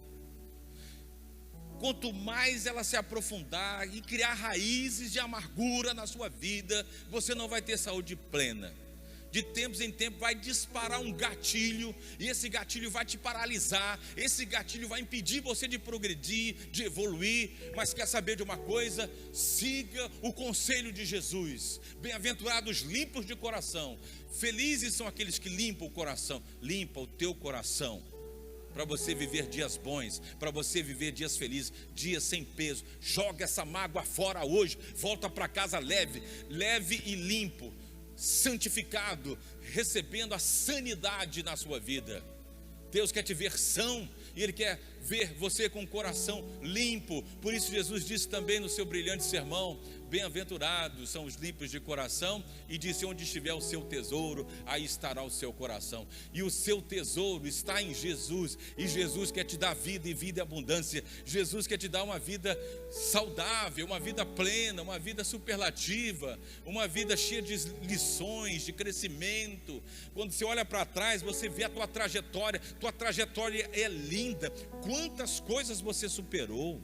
Quanto mais ela se aprofundar e criar raízes de amargura na sua vida, você não vai ter saúde plena. De tempos em tempos vai disparar um gatilho, e esse gatilho vai te paralisar, esse gatilho vai impedir você de progredir, de evoluir. Mas quer saber de uma coisa? Siga o conselho de Jesus. Bem-aventurados limpos de coração. Felizes são aqueles que limpam o coração. Limpa o teu coração, para você viver dias bons, para você viver dias felizes, dias sem peso. Joga essa mágoa fora hoje, volta para casa leve e limpo, santificado, recebendo a sanidade na sua vida. Deus quer te ver são, e Ele quer ver você com o coração limpo. Por isso Jesus disse também no seu brilhante sermão: bem-aventurados são os limpos de coração, e disse: onde estiver o seu tesouro, aí estará o seu coração. E o seu tesouro está em Jesus, e Jesus quer te dar vida e vida e abundância. Jesus quer te dar uma vida saudável, uma vida plena, uma vida superlativa, uma vida cheia de lições, de crescimento. Quando você olha para trás, você vê a tua trajetória é linda. Quantas coisas você superou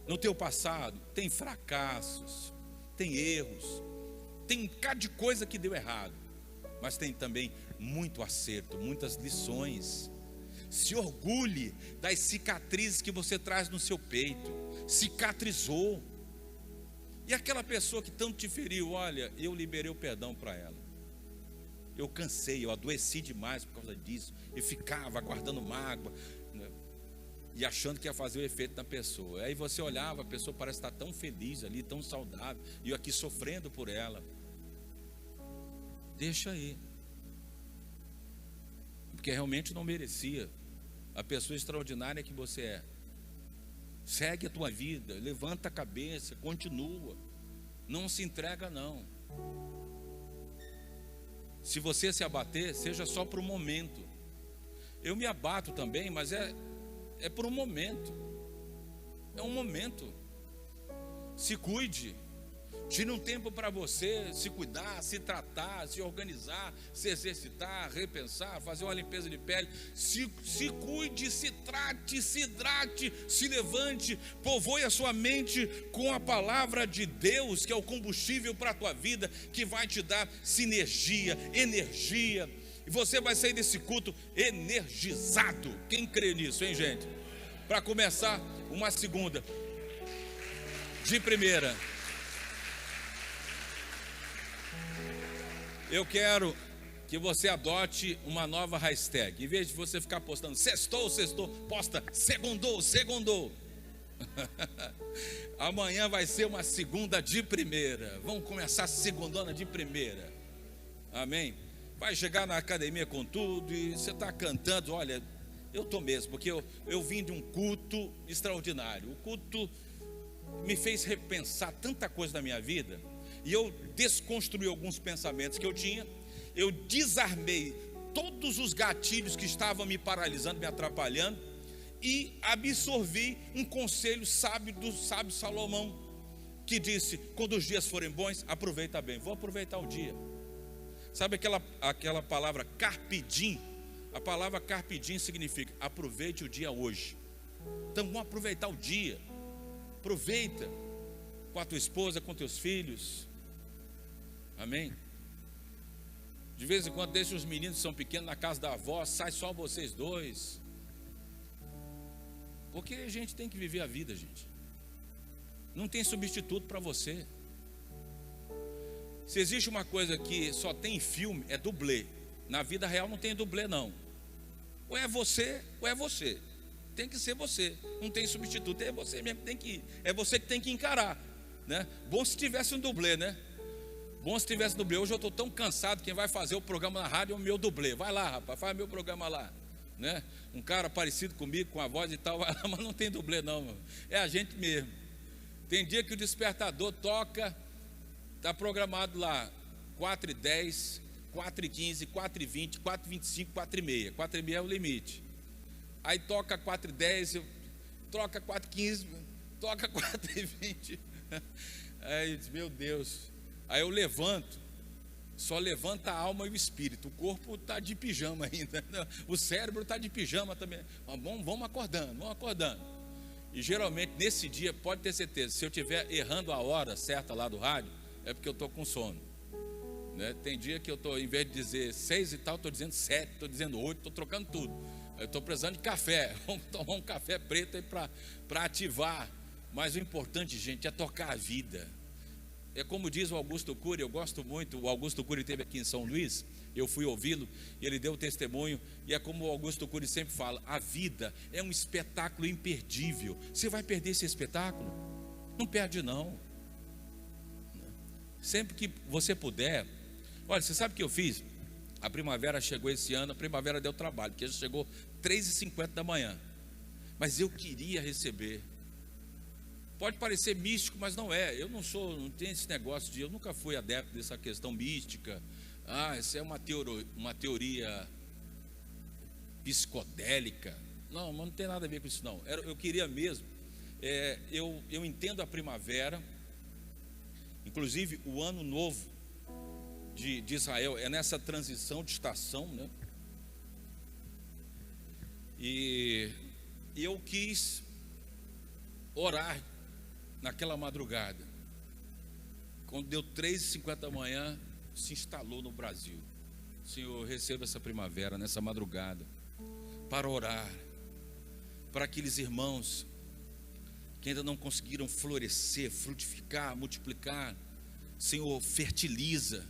no teu passado. Tem fracassos, tem erros, tem um bocado de coisa que deu errado, mas tem também muito acerto, muitas lições. Se orgulhe das cicatrizes que você traz no seu peito. Cicatrizou. E aquela pessoa que tanto te feriu, olha, eu liberei o perdão para ela. Eu cansei, eu adoeci demais por causa disso, e ficava guardando mágoa, né, e achando que ia fazer o efeito na pessoa. Aí você olhava, a pessoa parece estar tão feliz ali, tão saudável, e eu aqui sofrendo por ela. Deixa aí, porque realmente não merecia. A pessoa extraordinária que você é. Segue a tua vida, levanta a cabeça, continua, não se entrega não. Se você se abater, seja só por um momento. Eu me abato também, mas é por um momento. É um momento. Se cuide. Tire um tempo para você se cuidar, se tratar, se organizar, se exercitar, repensar, fazer uma limpeza de pele. Se cuide, se trate, se hidrate, se levante, povoe a sua mente com a palavra de Deus, que é o combustível para a tua vida, que vai te dar sinergia, energia. E você vai sair desse culto energizado. Quem crê nisso, hein, gente? Para começar, uma segunda de primeira. Eu quero que você adote uma nova hashtag. Em vez de você ficar postando sextou, posta segundou. Amanhã vai ser uma segunda de primeira. Vamos começar a segundona de primeira. Amém? Vai chegar na academia com tudo e você está cantando. Olha, eu estou mesmo, porque eu vim de um culto extraordinário. O culto me fez repensar tanta coisa na minha vida. E eu desconstruí alguns pensamentos que eu tinha. Eu desarmei todos os gatilhos que estavam me paralisando, me atrapalhando, e absorvi um conselho sábio do sábio Salomão, que disse: quando os dias forem bons, aproveita bem. Vou aproveitar o dia. Sabe aquela palavra carpe diem? A palavra carpe diem significa aproveite o dia hoje. Então vamos aproveitar o dia. Aproveita com a tua esposa, com teus filhos. Amém? De vez em quando deixa os meninos que são pequenos na casa da avó, sai só vocês dois. Porque a gente tem que viver a vida, gente. Não tem substituto para você. Se existe uma coisa que só tem em filme, é dublê. Na vida real não tem dublê não. Ou é você, ou é você. Tem que ser você. Não tem substituto, é você mesmo que tem que ir. É você que tem que encarar, né? Bom se tivesse um dublê, né? Bom se tivesse dublê. Hoje eu estou tão cansado, quem vai fazer o programa na rádio é o meu dublê. Vai lá, rapaz, faz meu programa lá, né? Um cara parecido comigo, com a voz e tal, vai lá, mas não tem dublê não, mano. É a gente mesmo. Tem dia que o despertador toca, está programado lá, 4h10, 4h15, 4h20, 4h25, 4h30. 4h30 é o limite. Aí toca 4h10, troca 4h15, toca 4h20. Aí eu disse, meu Deus. Aí eu levanto, só levanta a alma e o espírito. O corpo está de pijama ainda, o cérebro está de pijama também. Mas vamos acordando. E geralmente nesse dia, pode ter certeza, se eu estiver errando a hora certa lá do rádio, é porque eu estou com sono, né? Tem dia que eu estou, em vez de dizer 6 e tal, estou dizendo 7, estou dizendo 8, estou trocando tudo. Eu estou precisando de café, vamos tomar um café preto aí para ativar. Mas o importante, gente, é tocar a vida. É como diz o Augusto Cury, eu gosto muito. O Augusto Cury esteve aqui em São Luís, eu fui ouvi-lo e ele deu o testemunho. E é como o Augusto Cury sempre fala: a vida é um espetáculo imperdível. Você vai perder esse espetáculo? Não perde não. Sempre que você puder. Olha, você sabe o que eu fiz? A primavera chegou esse ano, a primavera deu trabalho, porque já chegou 3h50 da manhã. Mas eu queria receber. Pode parecer místico, mas não é. Eu não tenho esse negócio de, eu nunca fui adepto dessa questão mística. Essa é uma teoria psicodélica. Não, mas não tem nada a ver com isso não. Eu queria mesmo. Eu entendo a primavera. Inclusive o ano novo de Israel é nessa transição de estação, né? E eu quis orar naquela madrugada. Quando deu 3h50 da manhã, se instalou no Brasil. Senhor, receba essa primavera nessa madrugada para orar para aqueles irmãos que ainda não conseguiram florescer, frutificar, multiplicar. Senhor, fertiliza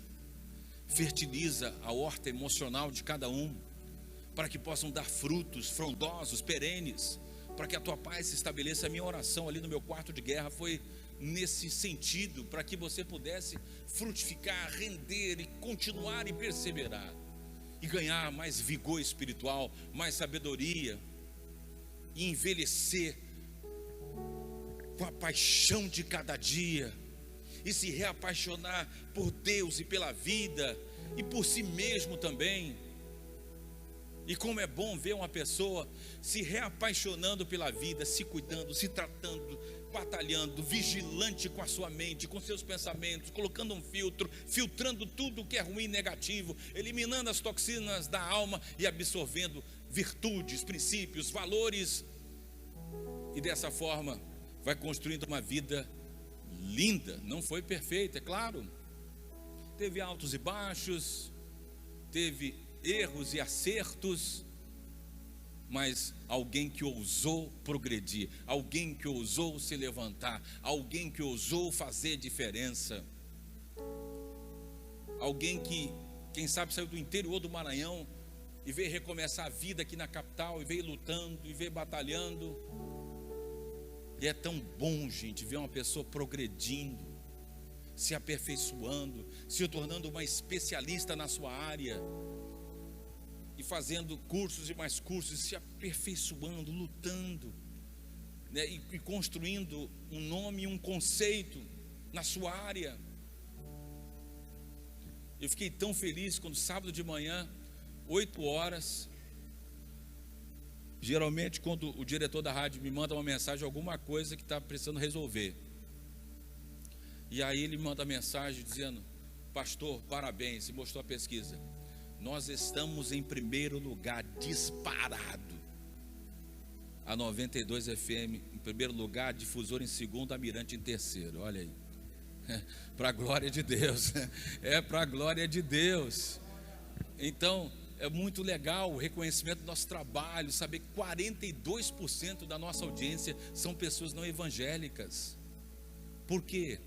a horta emocional de cada um, para que possam dar frutos frondosos, perenes, para que a tua paz se estabeleça. A minha oração ali no meu quarto de guerra foi nesse sentido, para que você pudesse frutificar, render e continuar e perseverar, e ganhar mais vigor espiritual, mais sabedoria, e envelhecer com a paixão de cada dia, e se reapaixonar por Deus e pela vida, e por si mesmo também. E como é bom ver uma pessoa se reapaixonando pela vida, se cuidando, se tratando, batalhando, vigilante com a sua mente, com seus pensamentos, colocando um filtro, filtrando tudo que é ruim e negativo, eliminando as toxinas da alma e absorvendo virtudes, princípios, valores. E dessa forma vai construindo uma vida linda. Não foi perfeita, é claro. Teve altos e baixos, teve erros e acertos, mas alguém que ousou progredir, alguém que ousou se levantar, alguém que ousou fazer diferença, alguém que, quem sabe, saiu do interior do Maranhão e veio recomeçar a vida aqui na capital, e veio lutando, e veio batalhando. E é tão bom, gente, ver uma pessoa progredindo, se aperfeiçoando, se tornando uma especialista na sua área, e fazendo cursos e mais cursos, se aperfeiçoando, lutando, né? E construindo um nome e um conceito na sua área. Eu fiquei tão feliz quando sábado de manhã, 8 horas, geralmente quando o diretor da rádio me manda uma mensagem, alguma coisa que está precisando resolver, e aí ele manda mensagem dizendo: pastor, parabéns, e mostrou a pesquisa. Nós estamos em primeiro lugar, disparado. A 92 FM em primeiro lugar, Difusor em segundo, a Mirante em terceiro. Olha aí, para a glória de Deus, é para a glória de Deus. Então é muito legal o reconhecimento do nosso trabalho, saber que 42% da nossa audiência são pessoas não evangélicas. Por quê?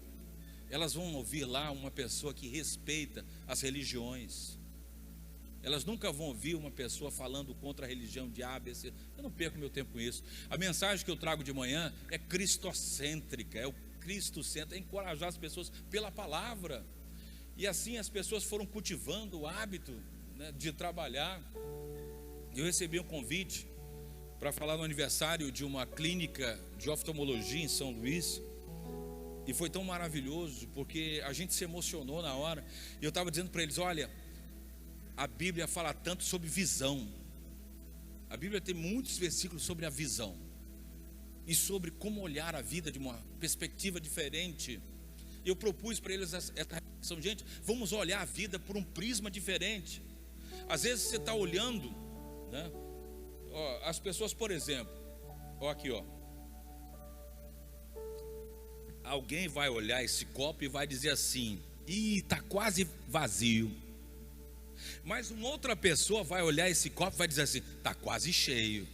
Elas vão ouvir lá uma pessoa que respeita as religiões. Elas nunca vão ouvir uma pessoa falando contra a religião de ABC. Eu não perco meu tempo com isso. A mensagem que eu trago de manhã é cristocêntrica, é o Cristo-centro, é encorajar as pessoas pela palavra. E assim as pessoas foram cultivando o hábito, né, de trabalhar. Eu recebi um convite para falar no aniversário de uma clínica de oftalmologia em São Luís. E foi tão maravilhoso, porque a gente se emocionou na hora. E eu estava dizendo para eles: olha, a Bíblia fala tanto sobre visão. A Bíblia tem muitos versículos sobre a visão e sobre como olhar a vida de uma perspectiva diferente. E eu propus para eles essa reflexão: gente, vamos olhar a vida por um prisma diferente. Às vezes você está olhando, né? Ó, as pessoas, por exemplo, ó, aqui, ó. Alguém vai olhar esse copo e vai dizer assim: ih, está quase vazio. Mas uma outra pessoa vai olhar esse copo e vai dizer assim: está quase cheio.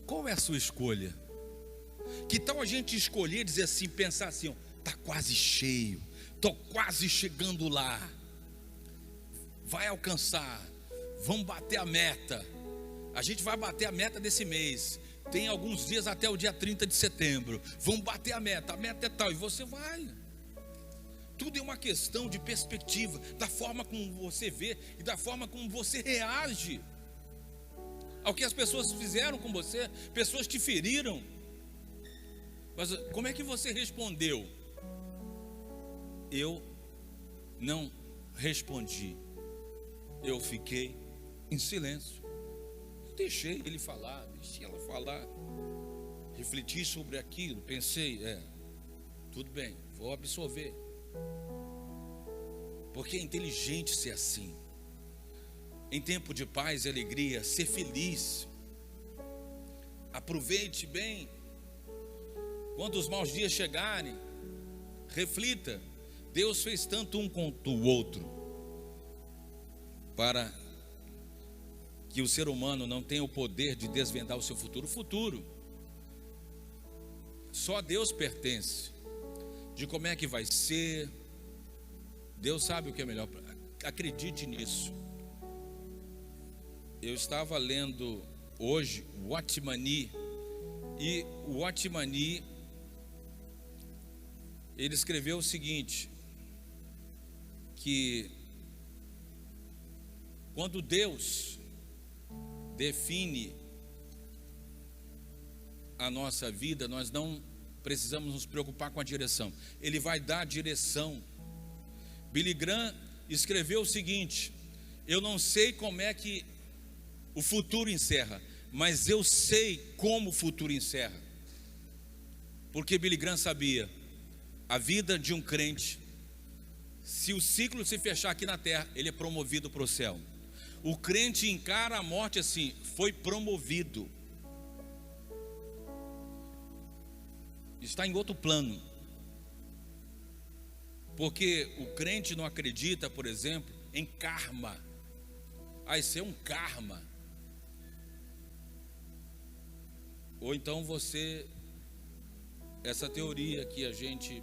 Qual é a sua escolha? Que tal a gente escolher, dizer assim, pensar assim: está quase cheio, estou quase chegando lá, vai alcançar, vamos bater a meta. A gente vai bater a meta desse mês. Tem alguns dias até o dia 30 de setembro. Vamos bater a meta é tal. E você vai. Tudo é uma questão de perspectiva, da forma como você vê e da forma como você reage ao que as pessoas fizeram com você. Pessoas te feriram, mas como é que você respondeu? Eu não respondi. Eu fiquei em silêncio. Deixei ele falar, deixei ela falar. Refleti sobre aquilo, pensei, tudo bem, vou absorver. Porque é inteligente ser assim. Em tempo de paz e alegria, ser feliz. Aproveite bem. Quando os maus dias chegarem, reflita: Deus fez tanto um quanto o outro, para que o ser humano não tenha o poder de desvendar o seu futuro. O futuro só a Deus pertence. De como é que vai ser, Deus sabe o que é melhor. Acredite nisso. Eu estava lendo hoje o Watmani, e o Watmani, ele escreveu o seguinte: que quando Deus define a nossa vida, nós não precisamos nos preocupar com a direção. Ele vai dar a direção. Billy Graham escreveu o seguinte: eu não sei como é que o futuro encerra, mas eu sei como o futuro encerra. Porque Billy Graham sabia: a vida de um crente, se o ciclo se fechar aqui na terra, ele é promovido para o céu. O crente encara a morte assim: foi promovido, está em outro plano. Porque o crente não acredita, por exemplo, em karma. Isso é um karma. Ou então você, essa teoria que a gente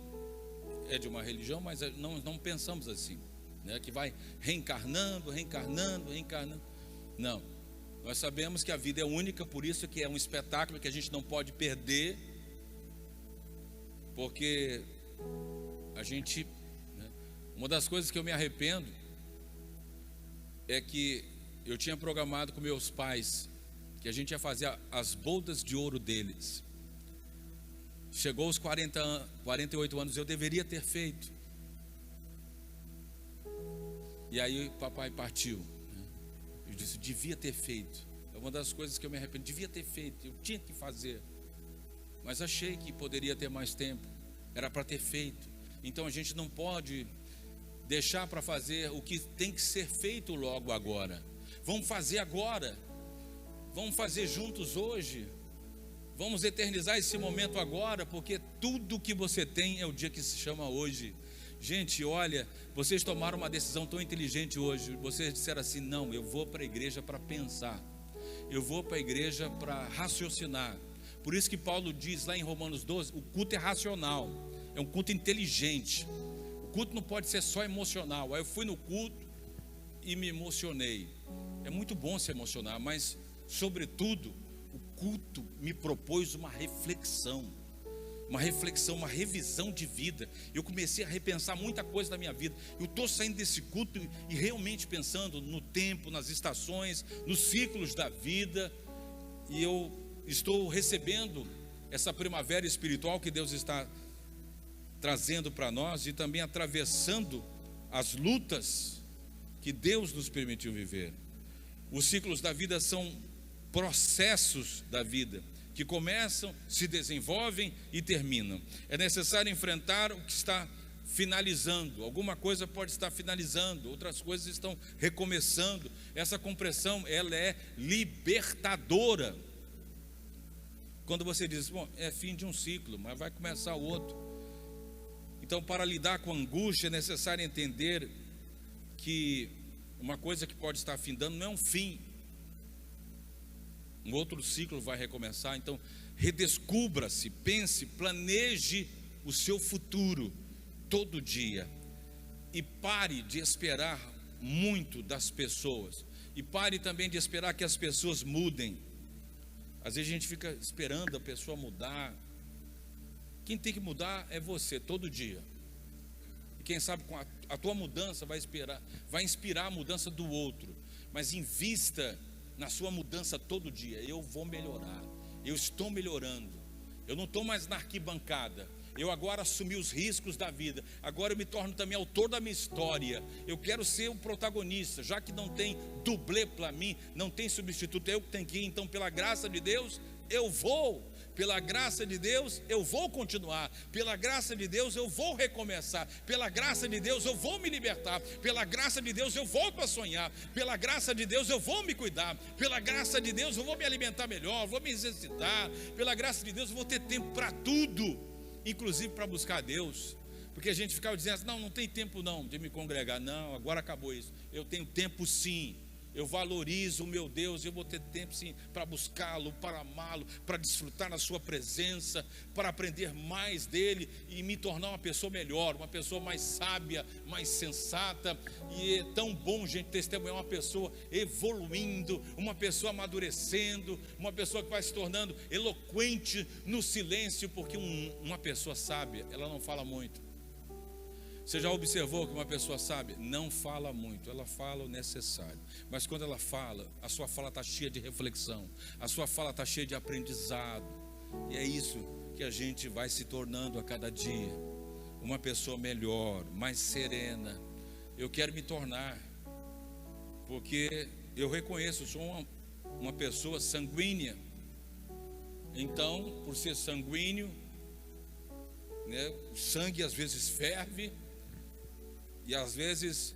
é de uma religião, mas não pensamos assim, né? Que vai reencarnando. Não, nós sabemos que a vida é única, por isso que é um espetáculo que a gente não pode perder, porque a gente, né? Uma das coisas que eu me arrependo é que eu tinha programado com meus pais que a gente ia fazer as bodas de ouro deles. Chegou aos 48 anos, eu deveria ter feito. E aí papai partiu, né? Eu disse: devia ter feito. É uma das coisas que eu me arrependo. Devia ter feito, eu tinha que fazer, mas achei que poderia ter mais tempo. Era para ter feito. Então a gente não pode deixar para fazer o que tem que ser feito logo agora. Vamos fazer agora. Vamos fazer juntos hoje. Vamos eternizar esse momento agora, porque tudo que você tem é o dia que se chama hoje. Gente, olha, vocês tomaram uma decisão tão inteligente hoje. Vocês disseram assim: não, eu vou para a igreja para pensar, eu vou para a igreja para raciocinar. Por isso que Paulo diz lá em Romanos 12, o culto é racional, é um culto inteligente. O culto não pode ser só emocional. Aí eu fui no culto e me emocionei. É muito bom se emocionar, mas sobretudo o culto me propôs uma reflexão, uma revisão de vida. Eu comecei a repensar muita coisa da minha vida. Eu estou saindo desse culto e realmente pensando no tempo, nas estações, nos ciclos da vida. E eu estou recebendo essa primavera espiritual que Deus está trazendo para nós e também atravessando as lutas que Deus nos permitiu viver. Os ciclos da vida são processos da vida que começam, se desenvolvem e terminam. É necessário enfrentar o que está finalizando. Alguma coisa pode estar finalizando, outras coisas estão recomeçando. Essa compreensão, ela é libertadora. Quando você diz, bom, é fim de um ciclo, mas vai começar outro. Então, para lidar com a angústia, é necessário entender que uma coisa que pode estar findando não é um fim. Um outro ciclo vai recomeçar. Então, redescubra-se, pense, planeje o seu futuro todo dia. E pare de esperar muito das pessoas. E pare também de esperar que as pessoas mudem. Às vezes a gente fica esperando a pessoa mudar. Quem tem que mudar é você, todo dia. E quem sabe com a tua mudança vai inspirar a mudança do outro. Mas invista na sua mudança todo dia. Eu vou melhorar, eu estou melhorando. Eu não estou mais na arquibancada. Eu agora assumi os riscos da vida. Agora eu me torno também autor da minha história. Eu quero ser o protagonista. Já que não tem dublê para mim, não tem substituto, eu que tenho que ir. Então, pela graça de Deus, eu vou. Pela graça de Deus, eu vou continuar. Pela graça de Deus, eu vou recomeçar. Pela graça de Deus, eu vou me libertar. Pela graça de Deus, eu volto a sonhar. Pela graça de Deus, eu vou me cuidar. Pela graça de Deus, eu vou me alimentar melhor, vou me exercitar. Pela graça de Deus, eu vou ter tempo para tudo, inclusive para buscar a Deus. Porque a gente ficava dizendo assim, não tem tempo não de me congregar. Não, agora acabou isso. Eu tenho tempo sim. Eu valorizo o meu Deus, eu vou ter tempo sim para buscá-lo, para amá-lo, para desfrutar na sua presença, para aprender mais dele e me tornar uma pessoa melhor, uma pessoa mais sábia, mais sensata. E é tão bom, gente, testemunhar uma pessoa evoluindo, uma pessoa amadurecendo, uma pessoa que vai se tornando eloquente no silêncio, porque uma pessoa sábia, ela não fala muito. Você já observou que uma pessoa sábia não fala muito, ela fala o necessário. Mas quando ela fala, a sua fala está cheia de reflexão, a sua fala está cheia de aprendizado. E é isso que a gente vai se tornando a cada dia. Uma pessoa melhor, mais serena. Eu quero me tornar, porque eu reconheço, eu sou uma pessoa sanguínea. Então, por ser sanguíneo, né, o sangue às vezes ferve. E às vezes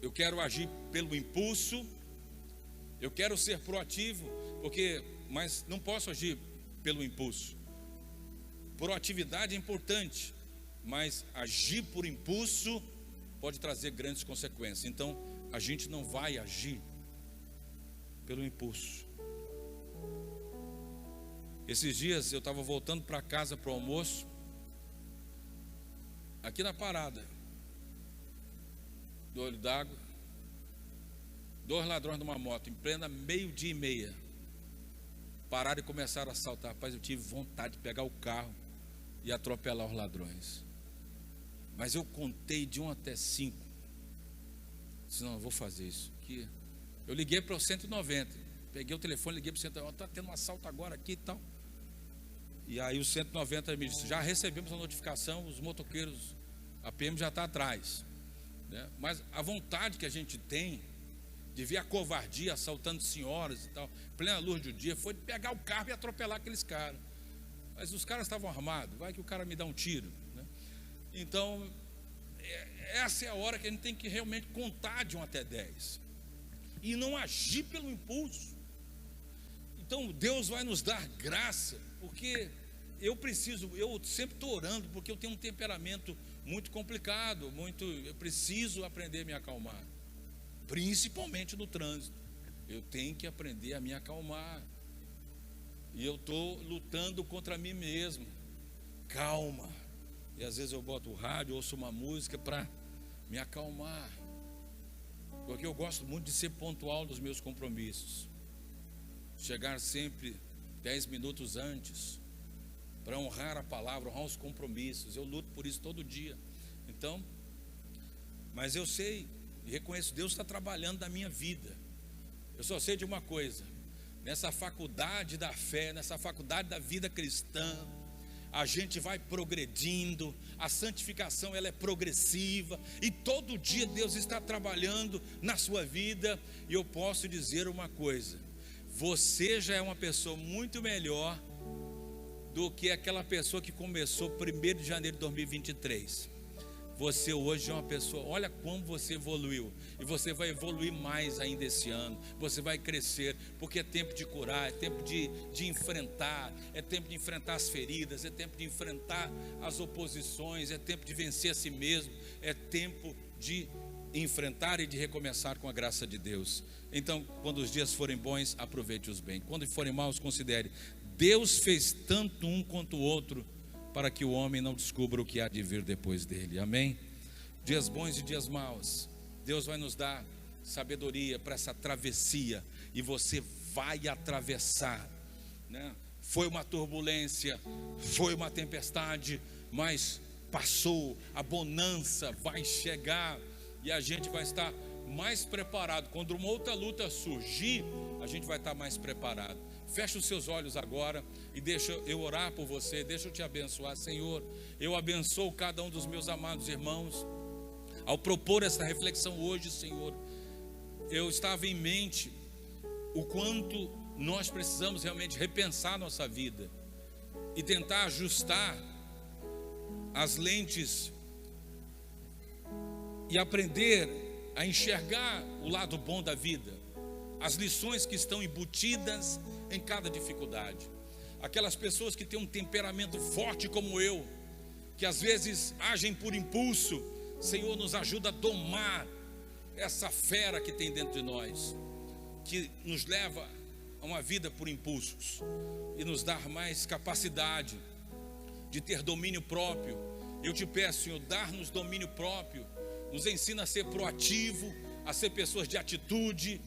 eu quero agir pelo impulso, eu quero ser proativo, mas não posso agir pelo impulso. Proatividade é importante, mas agir por impulso pode trazer grandes consequências. Então a gente não vai agir pelo impulso. Esses dias eu estava voltando para casa para o almoço, aqui na parada do Olho d'Água, 2 ladrões numa moto, em plena 12:30, pararam e começaram a assaltar. Rapaz, eu tive vontade de pegar o carro e atropelar os ladrões, mas eu contei de 1 até 5. Disse, não, eu vou fazer isso. Eu liguei para o 190, peguei o telefone, liguei para o 190, está tendo um assalto agora aqui e tal. E aí o 190 me disse, já recebemos a notificação, os motoqueiros, a PM já está atrás, né? Mas a vontade que a gente tem de ver a covardia assaltando senhoras e tal, plena luz do dia, foi de pegar o carro e atropelar aqueles caras. Mas os caras estavam armados, vai que o cara me dá um tiro, né? Então essa é a hora que a gente tem que realmente contar de 1 até 10 e não agir pelo impulso. Então Deus vai nos dar graça, porque eu sempre estou orando, porque eu tenho um temperamento muito complicado, eu preciso aprender a me acalmar, principalmente no trânsito. Eu tenho que aprender a me acalmar, e eu estou lutando contra mim mesmo. Calma. E às vezes eu boto o rádio, ouço uma música para me acalmar, porque eu gosto muito de ser pontual nos meus compromissos, chegar sempre 10 minutos antes, para honrar a palavra, honrar os compromissos. Eu luto por isso todo dia. Então, mas eu sei e reconheço, Deus está trabalhando na minha vida. Eu só sei de uma coisa: nessa faculdade da fé, nessa faculdade da vida cristã, a gente vai progredindo, a santificação ela é progressiva, e todo dia Deus está trabalhando na sua vida. E eu posso dizer uma coisa: você já é uma pessoa muito melhor do que aquela pessoa que começou 1º de janeiro de 2023. Você hoje é uma pessoa, olha como você evoluiu, e você vai evoluir mais ainda esse ano. Você vai crescer, porque é tempo de curar, é tempo de enfrentar, é tempo de enfrentar as feridas, é tempo de enfrentar as oposições, é tempo de vencer a si mesmo, é tempo de enfrentar e de recomeçar com a graça de Deus. Então, quando os dias forem bons, aproveite-os bem. Quando forem maus, considere: Deus fez tanto um quanto o outro, para que o homem não descubra o que há de vir depois dele. Amém? Dias bons e dias maus, Deus vai nos dar sabedoria para essa travessia, e você vai atravessar, né? Foi uma turbulência, foi uma tempestade, mas passou. A bonança vai chegar, e a gente vai estar mais preparado. Quando uma outra luta surgir, a gente vai estar mais preparado. Feche os seus olhos agora e deixa eu orar por você, deixa eu te abençoar. Senhor, eu abençoo cada um dos meus amados irmãos. Ao propor essa reflexão hoje, Senhor, eu estava em mente o quanto nós precisamos realmente repensar nossa vida e tentar ajustar as lentes e aprender a enxergar o lado bom da vida, as lições que estão embutidas em cada dificuldade. Aquelas pessoas que têm um temperamento forte como eu, que às vezes agem por impulso, Senhor, nos ajuda a domar essa fera que tem dentro de nós, que nos leva a uma vida por impulsos, e nos dar mais capacidade de ter domínio próprio. Eu te peço, Senhor, dar-nos domínio próprio, nos ensina a ser proativo, a ser pessoas de atitude,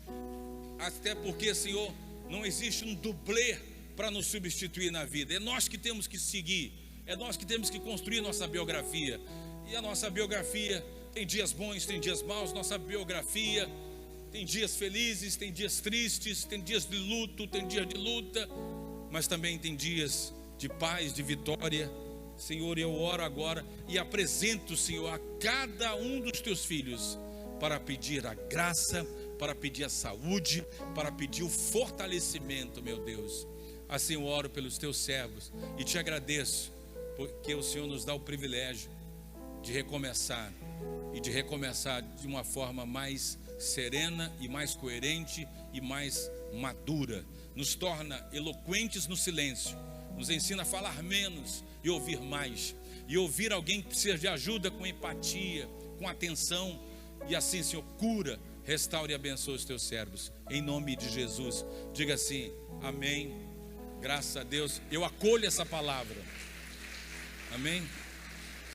até porque, Senhor, não existe um dublê para nos substituir na vida. É nós que temos que seguir, é nós que temos que construir nossa biografia. E a nossa biografia tem dias bons, tem dias maus. Nossa biografia tem dias felizes, tem dias tristes, tem dias de luto, tem dias de luta, mas também tem dias de paz, de vitória. Senhor, eu oro agora e apresento, Senhor, a cada um dos teus filhos, para pedir a graça, para pedir a saúde, para pedir o fortalecimento, meu Deus. Assim eu oro pelos teus servos e te agradeço, porque o Senhor nos dá o privilégio de recomeçar, e de recomeçar de uma forma mais serena e mais coerente e mais madura. Nos torna eloquentes no silêncio, nos ensina a falar menos e ouvir mais, e ouvir alguém que precisa de ajuda com empatia, com atenção. E assim, Senhor, cura, restaure e abençoe os teus servos, em nome de Jesus. Diga assim: amém, graças a Deus. Eu acolho essa palavra, amém.